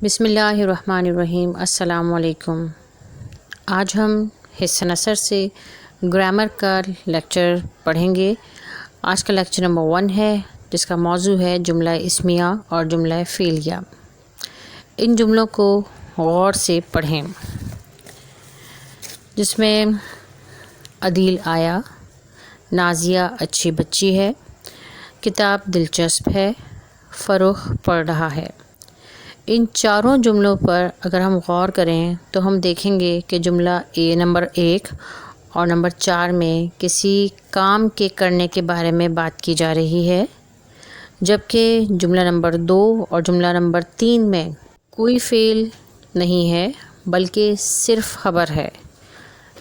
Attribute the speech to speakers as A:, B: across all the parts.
A: بسم اللہ الرحمن الرحیم۔ السلام علیکم۔ آج ہم حصہ نثر سے گرامر کا لیکچر پڑھیں گے۔ آج کا لیکچر نمبر 1 ہے، جس کا موضوع ہے جملہ اسمیہ اور جملہ فعلیہ۔ ان جملوں کو غور سے پڑھیں، جس میں عدیل آیا، نازیہ اچھی بچی ہے، کتاب دلچسپ ہے، فروخ پڑھ رہا ہے۔ ان چاروں جملوں پر اگر ہم غور کریں تو ہم دیکھیں گے کہ جملہ نمبر 1 اور نمبر 4 میں کسی کام کے کرنے کے بارے میں بات کی جا رہی ہے، جبکہ جملہ نمبر 2 اور جملہ نمبر 3 میں کوئی فعل نہیں ہے بلکہ صرف خبر ہے۔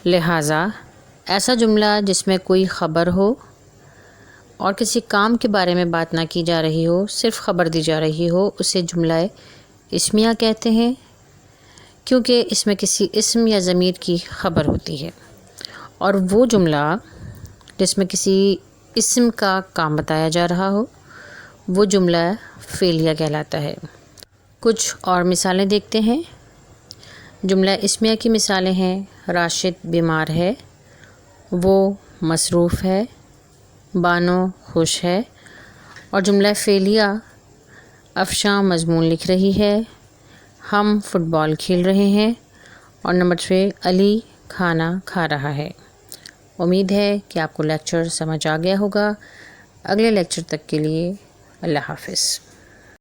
A: لہٰذا ایسا جملہ جس میں کوئی خبر ہو اور کسی کام کے بارے میں بات نہ کی جا رہی ہو، صرف خبر دی جا رہی ہو، اسے جملہ اسمیہ کہتے ہیں، کیونکہ اس میں کسی اسم یا ضمیر کی خبر ہوتی ہے۔ اور وہ جملہ جس میں کسی اسم کا کام بتایا جا رہا ہو، وہ جملہ فعلیہ کہلاتا ہے۔ کچھ اور مثالیں دیکھتے ہیں۔ جملہ اسمیہ کی مثالیں ہیں: راشد بیمار ہے، وہ مصروف ہے، بانو خوش ہے۔ اور جملہ فعلیہ: افشاں مضمون لکھ رہی ہے، ہم فٹ بال کھیل رہے ہیں۔ اور نمبر 3 علی کھانا کھا رہا ہے۔ امید ہے کہ آپ کو لیکچر سمجھ آ گیا ہوگا۔ اگلے لیکچر تک کے لیے اللہ حافظ۔